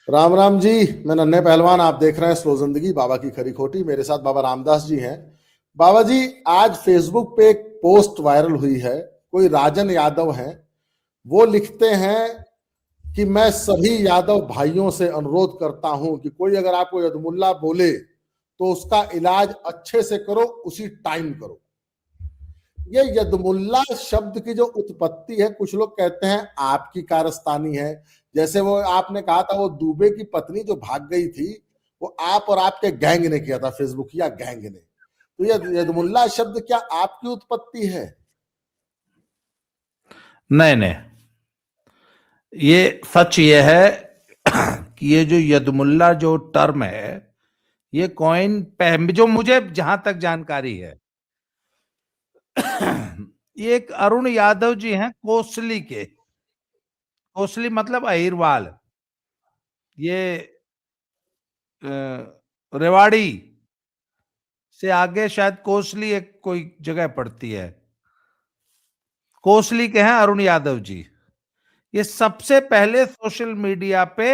राम राम जी। मैं नन्हे पहलवान, आप देख रहे हैं स्लो जिंदगी, बाबा की खरी खोटी। मेरे साथ बाबा रामदास जी हैं। बाबा जी, आज फेसबुक पे एक पोस्ट वायरल हुई है। कोई राजन यादव हैं, वो लिखते हैं कि मैं सभी यादव भाइयों से अनुरोध करता हूं कि कोई अगर आपको यदमुल्ला बोले तो उसका इलाज अच्छे से करो, उसी टाइम करो। ये यदमुल्ला शब्द की जो उत्पत्ति है, कुछ लोग कहते हैं आपकी कारस्तानी है। जैसे वो आपने कहा था, वो दुबे की पत्नी जो भाग गई थी, वो आप और आपके गैंग ने किया था, फेसबुकिया गैंग ने। तो ये यदमुल्ला शब्द क्या आपकी उत्पत्ति है? नहीं नहीं, ये सच ये है कि ये जो यदमुल्ला जो टर्म है, ये कॉइन जो मुझे जहां तक जानकारी है ये एक अरुण यादव जी हैं, कोसली के। कोसली मतलब अहिरवाल। ये अ, रेवाड़ी से आगे शायद कोसली एक कोई जगह पड़ती है। कोसली के हैं अरुण यादव जी। ये सबसे पहले सोशल मीडिया पे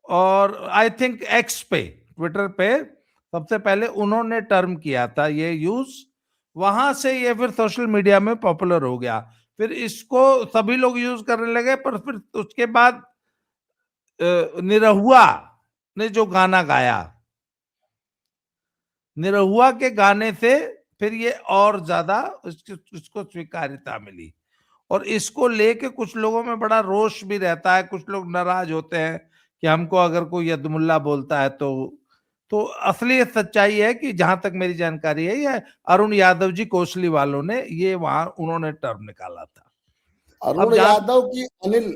और आई थिंक एक्स पे, ट्विटर पे सबसे पहले उन्होंने टर्म किया था ये यूज। वहां से ये फिर सोशल मीडिया में पॉपुलर हो गया। फिर इसको सभी लोग यूज करने लगे, पर फिर उसके बाद निरहुआ ने जो गाना गाया, निरहुआ के गाने से फिर ये और ज्यादा इसको स्वीकार्यता मिली। और इसको लेके कुछ लोगों में बड़ा रोष भी रहता है, कुछ लोग नाराज होते हैं कि हमको अगर कोई यदमुल्ला बोलता है तो असली सच्चाई है कि जहां तक मेरी जानकारी है, ये अरुण यादव जी कोसली वालों ने ये वहां उन्होंने टर्म निकाला था। अब अरुण जहां यादव की अनिल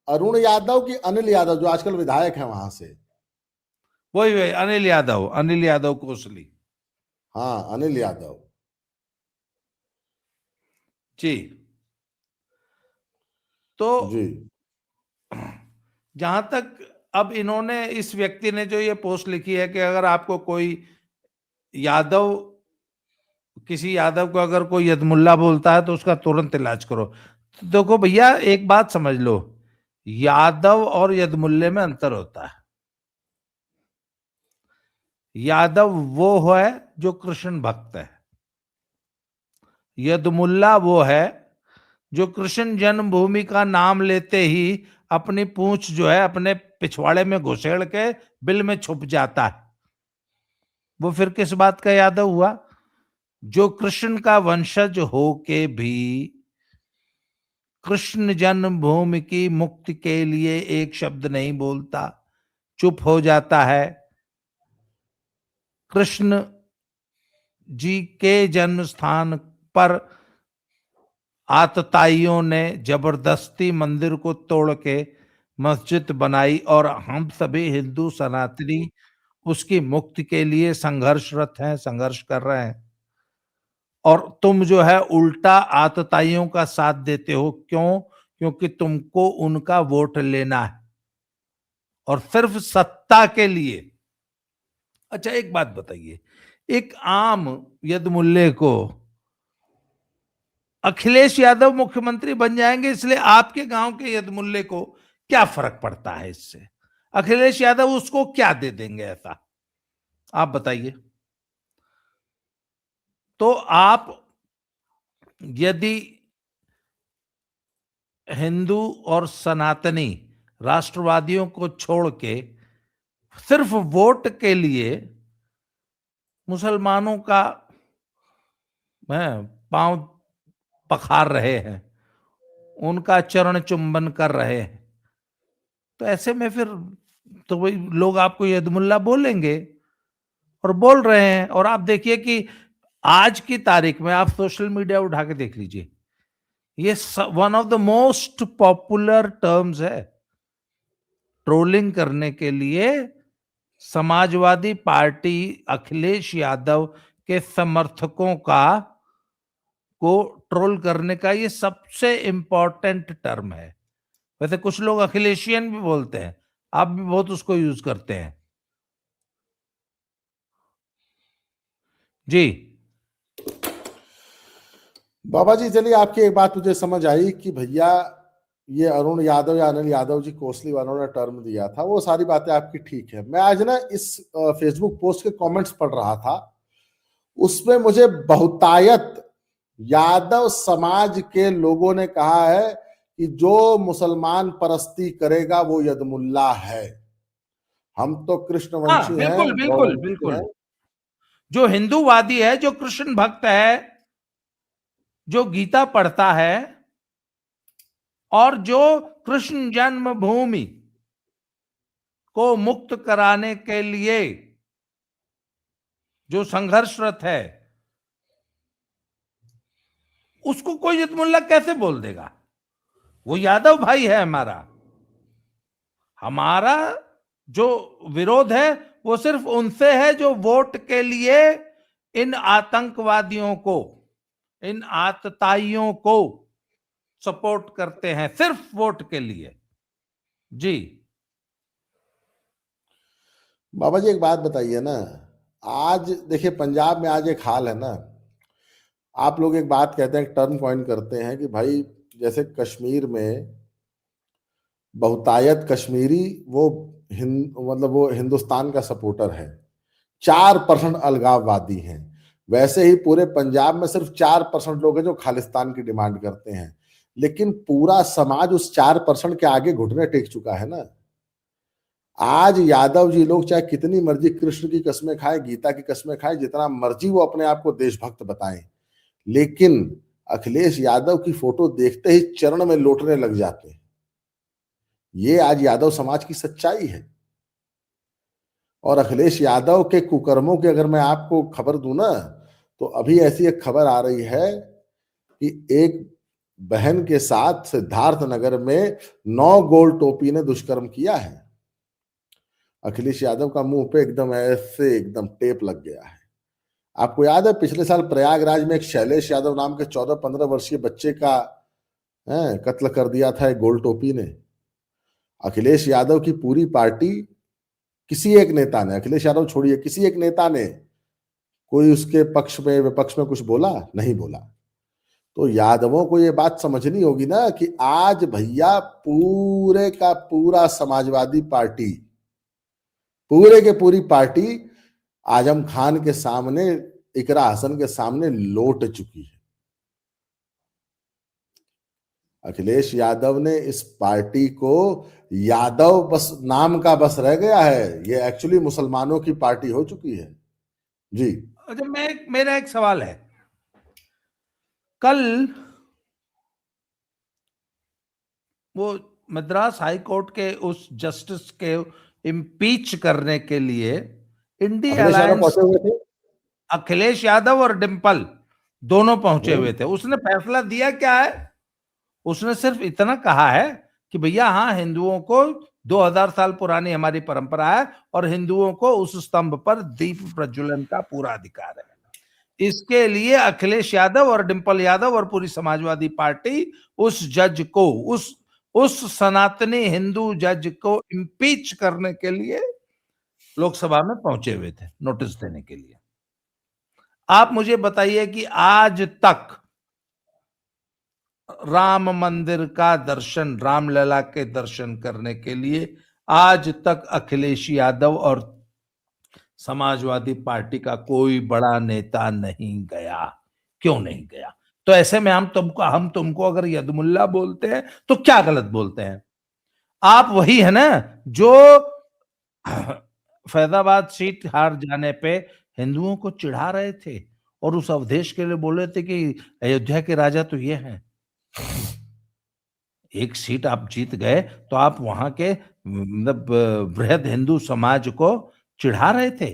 अरुण यादव की अनिल यादव, जो आजकल विधायक है वहां से। वही अनिल यादव कोसली हाँ, अनिल यादव। जी। तो जी। जहां तक अब इन्होंने, इस व्यक्ति ने जो ये पोस्ट लिखी है कि अगर आपको कोई यादव, किसी यादव को अगर कोई यदमुल्ला बोलता है तो उसका तुरंत इलाज करो। तो देखो भैया, एक बात समझ लो, यादव और यदमुल्ले में अंतर होता है। यादव वो है जो कृष्ण भक्त है। यदमुल्ला वो है जो कृष्ण जन्मभूमि का नाम लेते ही अपनी पूंछ जो है अपने पिछवाड़े में घुसेड़ के बिल में छुप जाता है। वो फिर किस बात का यादव हुआ? जो कृष्ण का वंशज हो के भी कृष्ण जन्मभूमि की मुक्ति के लिए एक शब्द नहीं बोलता, चुप हो जाता है। कृष्ण जी के जन्म स्थान पर आतताइयों ने जबरदस्ती मंदिर को तोड़ के मस्जिद बनाई और हम सभी हिंदू सनातनी उसकी मुक्ति के लिए संघर्षरत हैं, संघर्ष कर रहे हैं। और तुम जो है उल्टा आतताइयों का साथ देते हो। क्यों? क्योंकि तुमको उनका वोट लेना है और सिर्फ सत्ता के लिए। अच्छा, एक बात बताइए, एक आम यदमुल्ले को अखिलेश यादव मुख्यमंत्री बन जाएंगे इसलिए आपके गांव के यदमुल्ले को क्या फर्क पड़ता है इससे? अखिलेश यादव उसको क्या दे देंगे ऐसा, आप बताइए। तो आप यदि हिंदू और सनातनी राष्ट्रवादियों को छोड़ के सिर्फ वोट के लिए मुसलमानों का पांव पखार रहे हैं, उनका चरण चुंबन कर रहे हैं, तो ऐसे में फिर तो वही लोग आपको यदमुल्ला बोलेंगे और बोल रहे हैं। और आप देखिए कि आज की तारीख में आप सोशल मीडिया उठा के देख लीजिए, ये one of the most popular terms है ट्रोलिंग करने के लिए। समाजवादी पार्टी अखिलेश यादव के समर्थकों का को ट्रोल करने का ये सबसे इंपॉर्टेंट टर्म है। वैसे कुछ लोग अखिलेशियन भी बोलते हैं, आप भी बहुत उसको यूज करते हैं। जी। बाबा जी, चलिए, आपकी एक बात मुझे समझ आई कि भैया, ये अरुण यादव या अनिल यादव जी कोसली वालों ने टर्म दिया था, वो सारी बातें आपकी ठीक है। मैं आज ना इस फेसबुक पोस्ट के कमेंट्स पढ़ रहा था, उसमें मुझे बहुतायत यादव समाज के लोगों ने कहा है कि जो मुसलमान परस्ती करेगा वो यदमुल्ला है। हम तो हाँ, कृष्णवंशी हैं, बिल्कुल बिल्कुल गौवंशी हैं। बिल्कुल। जो हिंदूवादी है, जो कृष्ण भक्त है, जो गीता पढ़ता है, और जो कृष्ण जन्मभूमि को मुक्त कराने के लिए जो संघर्षरत है, उसको कोई यतमुल्ला कैसे बोल देगा? वो यादव भाई है हमारा। हमारा जो विरोध है वो सिर्फ उनसे है जो वोट के लिए इन आतंकवादियों को, इन आतताइयों को सपोर्ट करते हैं, सिर्फ वोट के लिए। जी बाबा जी एक बात बताइए ना, आज देखिए पंजाब में आज एक हाल है ना, आप लोग एक बात कहते हैं, एक टर्म कॉइन करते हैं कि भाई जैसे कश्मीर में बहुतायत कश्मीरी वो मतलब वो हिंदुस्तान का सपोर्टर है, 4% अलगाववादी हैं। वैसे ही पूरे पंजाब में सिर्फ 4% लोग हैं जो खालिस्तान की डिमांड करते हैं, लेकिन पूरा समाज उस 4% के आगे घुटने टेक चुका है ना। आज यादव जी लोग चाहे कितनी मर्जी कृष्ण की कस्में खाएं, गीता की कस्में खाएं, जितना मर्जी वो अपने आप को देशभक्त बताएं, लेकिन अखिलेश यादव की फोटो देखते ही चरण में लौटने लग जाते हैं। ये आज यादव समाज की सच्चाई है। और अखिलेश यादव के कुकर्मों की अगर मैं आपको खबर दूं ना, तो अभी ऐसी एक खबर आ रही है कि एक बहन के साथ सिद्धार्थ नगर में 9 गोल टोपी ने दुष्कर्म किया है। अखिलेश यादव का मुंह पे एकदम ऐसे एकदम टेप लग गया है। आपको याद है पिछले साल प्रयागराज में एक शैलेश यादव नाम के 14-15 वर्षीय बच्चे का कत्ल कर दिया था एक गोल टोपी ने। अखिलेश यादव की पूरी पार्टी, किसी एक नेता ने, अखिलेश यादव छोड़िए, किसी एक नेता ने कोई उसके पक्ष में विपक्ष में कुछ बोला? नहीं बोला। तो यादवों को ये बात समझनी होगी ना कि आज भैया पूरे का पूरा समाजवादी पार्टी, पूरे के पूरी पार्टी आजम खान के सामने, इकरा हसन के सामने लौट चुकी है। अखिलेश यादव ने इस पार्टी को, यादव बस नाम का बस रह गया है, ये एक्चुअली मुसलमानों की पार्टी हो चुकी है। जी अच्छा, मेरा एक सवाल है। कल वो मद्रास हाई कोर्ट के उस जस्टिस के इम्पीच करने के लिए इंडी अखिलेश यादव अलायंस, पहुंचे हुए थे। अखिलेश यादव और डिम्पल दोनों पहुंचे हम्म। हुए थे। उसने फैसला दिया क्या है? उसने सिर्फ इतना कहा है कि भैया हाँ, हिंदुओं को 2000 साल पुरानी हमारी परंपरा है और हिंदुओं को उस स्तंभ पर दीप प्रज्वलन का पूरा अधिकार है। इसके लिए अखिलेश यादव और डिंपल यादव और पूरी समाजवादी पार्टी उस जज को, उस सनातनी हिंदू जज को इम्पीच करने के लिए लोकसभा में पहुंचे हुए थे, नोटिस देने के लिए। आप मुझे बताइए कि आज तक राम मंदिर का दर्शन, रामलला के दर्शन करने के लिए आज तक अखिलेश यादव और समाजवादी पार्टी का कोई बड़ा नेता नहीं गया। क्यों नहीं गया? तो ऐसे में हम तुमको अगर यदमुल्ला बोलते हैं तो क्या गलत बोलते हैं? आप वही है ना जो फैजाबाद सीट हार जाने पे हिंदुओं को चिढ़ा रहे थे और उस अवधेश के लिए बोल रहे थे कि अयोध्या के राजा तो ये हैं। एक सीट आप जीत गए तो आप वहां के मतलब बृहद हिंदू समाज को चिढ़ा रहे थे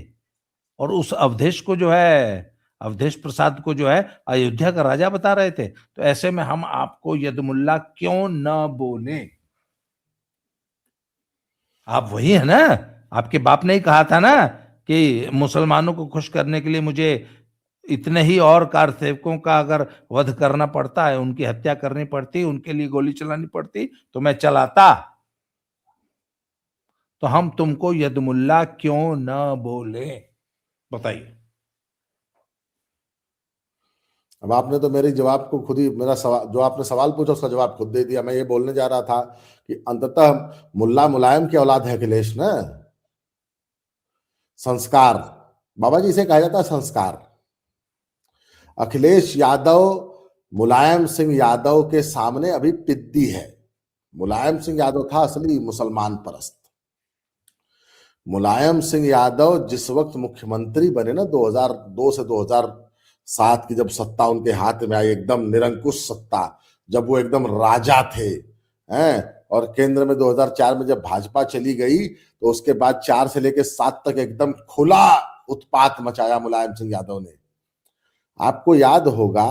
और उस अवधेश को जो है, अवधेश प्रसाद को जो है अयोध्या का राजा बता रहे थे। तो ऐसे में हम आपको यदमुल्ला क्यों न बोले? आप वही है ना, आपके बाप ने ही कहा था ना कि मुसलमानों को खुश करने के लिए मुझे इतने ही और कार सेवकों का अगर वध करना पड़ता है, उनकी हत्या करनी पड़ती, उनके लिए गोली चलानी पड़ती, तो मैं चलाता। तो हम तुमको यदमुल्ला क्यों न बोले? बताइए। अब आपने तो मेरे जवाब को खुद ही, मेरा सवाल जो आपने सवाल पूछा उसका जवाब खुद दे दिया। मैं ये बोलने जा रहा था कि अंततः मुल्ला मुलायम की औलाद है अखिलेश ना। संस्कार, बाबा जी, इसे कहा जाता है संस्कार। अखिलेश यादव मुलायम सिंह यादव के सामने अभी पिद्दी है। मुलायम सिंह यादव था असली मुसलमान परस्त। मुलायम सिंह यादव जिस वक्त मुख्यमंत्री बने ना, 2002 से 2007 की जब सत्ता उनके हाथ में आई, एकदम निरंकुश सत्ता, जब वो एकदम राजा थे हैं, और केंद्र में 2004 में जब भाजपा चली गई, तो उसके बाद 4 से लेकर 7 तक एकदम खुला उत्पात मचाया मुलायम सिंह यादव ने। आपको याद होगा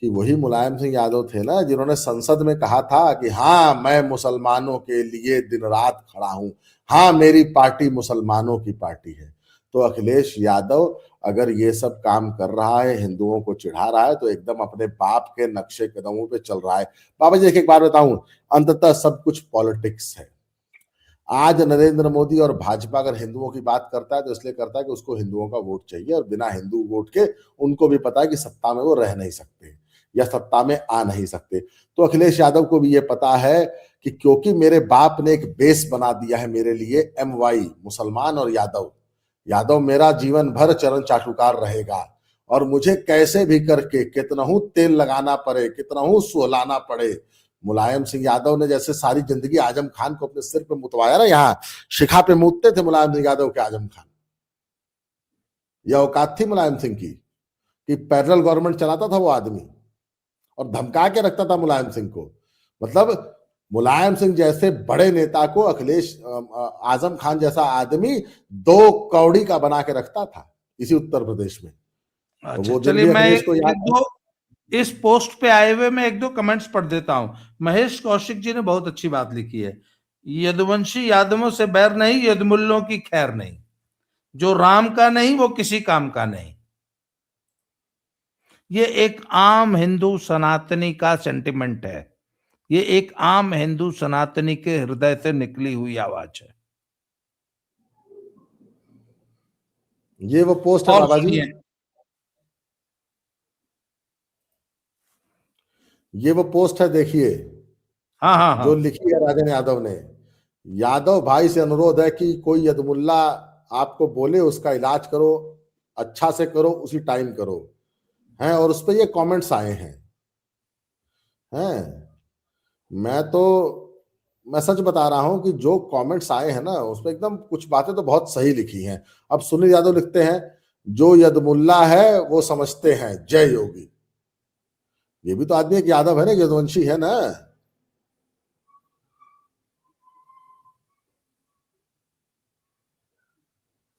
कि वही मुलायम सिंह यादव थे ना जिन्होंने संसद में कहा था कि हाँ, मैं मुसलमानों के लिए दिन रात खड़ा हूं, हाँ, मेरी पार्टी मुसलमानों की पार्टी है। तो अखिलेश यादव अगर ये सब काम कर रहा है, हिंदुओं को चिढ़ा रहा है, तो एकदम अपने बाप के नक्शे कदमों पे चल रहा है। बाबा जी, एक बात बताऊं, अंततः सब कुछ पॉलिटिक्स है। आज नरेंद्र मोदी और भाजपा अगर हिंदुओं की बात करता है तो इसलिए करता है कि उसको हिंदुओं का वोट चाहिए, और बिना हिंदू वोट के उनको भी पता है कि सत्ता में वो रह नहीं सकते या सत्ता में आ नहीं सकते। तो अखिलेश यादव को भी ये पता है कि क्योंकि मेरे बाप ने एक बेस बना दिया है मेरे लिए, MY, मुसलमान और यादव, यादव मेरा जीवन भर चरण चाटुकार रहेगा, और मुझे कैसे भी करके कितना हूं तेल लगाना पड़े, कितना हूं सुहलाना पड़े। मुलायम सिंह यादव ने जैसे सारी जिंदगी आजम खान को अपने सिर पे मुतवाया ना, यहाँ शिखा पे मुतते थे मुलायम सिंह यादव के आजम खान। यह औकात थी मुलायम सिंह की कि पैरेलल गवर्नमेंट चलाता था वो आदमी, और धमका के रखता था मुलायम सिंह को। मतलब मुलायम सिंह जैसे बड़े नेता को अखिलेश आजम खान जैसा आदमी 2 कौड़ी का बना के रखता था इसी उत्तर प्रदेश में। तो अच्छा, वो दिन चलिए, भी मैं अखिलेश को एक याद है। दो इस पोस्ट पे आए हुए मैं एक दो कमेंट्स पढ़ देता हूं। महेश कौशिक जी ने बहुत अच्छी बात लिखी है। यदुवंशी यादवों से बैर नहीं, यदमुल्लों की खैर नहीं। जो राम का नहीं वो किसी काम का नहीं। ये एक आम हिंदू सनातनी का सेंटिमेंट है। ये एक आम हिंदू सनातनी के हृदय से निकली हुई आवाज है। ये वो पोस्ट है और बाबा जी, सुनिए। ये वो पोस्ट है, देखिए, हाँ हाँ हाँ। जो लिखी है राजन यादव ने। यादव भाई से अनुरोध है कि कोई यदमुल्ला आपको बोले उसका इलाज करो, अच्छा से करो, उसी टाइम करो, हैं। और उस पर ये कमेंट्स आए हैं। मैं तो मैं सच बता रहा हूं कि जो कमेंट्स आए हैं ना, उसमें एकदम कुछ बातें तो बहुत सही लिखी हैं। अब सुनील यादव लिखते हैं, जो यदमुल्ला है वो समझते हैं जय योगी। ये भी तो आदमी एक यादव है ना, यदुवंशी है ना।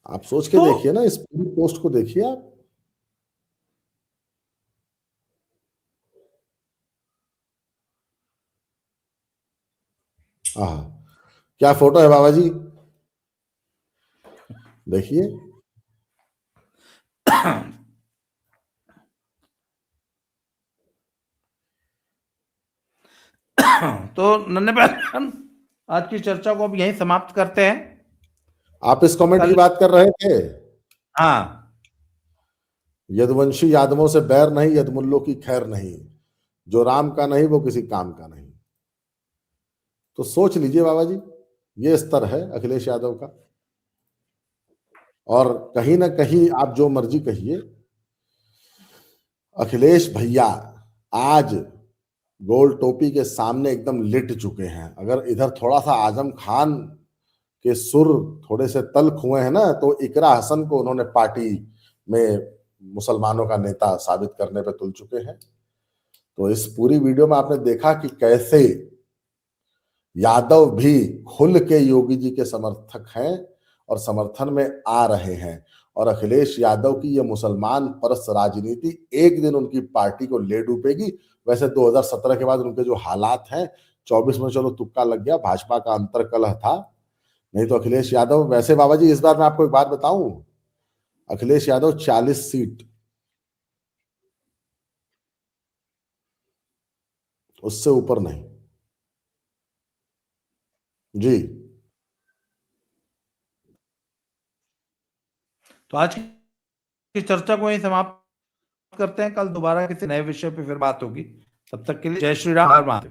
आप सोच के तो देखिए ना, इस पूरी पोस्ट को देखिए आप। हाँ, क्या फोटो है बाबा जी, देखिए। तो नन्हे पहलवान, आज की चर्चा को अब यहीं समाप्त करते हैं। आप इस कमेंट की कल। बात कर रहे थे, हाँ। यदुवंशी यादवों से बैर नहीं, यदमुल्लों की खैर नहीं, जो राम का नहीं वो किसी काम का नहीं। तो सोच लीजिए बाबा जी, ये स्तर है अखिलेश यादव का। और कहीं ना कहीं आप जो मर्जी कहिए, अखिलेश भैया आज गोल टोपी के सामने एकदम लिट चुके हैं। अगर इधर थोड़ा सा आजम खान के सुर थोड़े से तल्ख हुए हैं ना, तो इकरा हसन को उन्होंने पार्टी में मुसलमानों का नेता साबित करने पे तुल चुके हैं। तो इस पूरी वीडियो में आपने देखा कि कैसे यादव भी खुल के योगी जी के समर्थक हैं और समर्थन में आ रहे हैं। और अखिलेश यादव की ये मुसलमान परस्त राजनीति एक दिन उनकी पार्टी को ले डूबेगी। वैसे 2017 के बाद उनके जो हालात हैं, 24 में चलो तुक्का लग गया, भाजपा का अंतरकलह था, नहीं तो अखिलेश यादव, वैसे बाबा जी इस बार मैं आपको एक बात बताऊं, अखिलेश यादव 40 सीट, उससे ऊपर नहीं। जी। तो आज की चर्चा को यहीं समाप्त करते हैं, कल दोबारा किसी नए विषय पे फिर बात होगी। तब तक के लिए जय श्री राम, हर महादेव।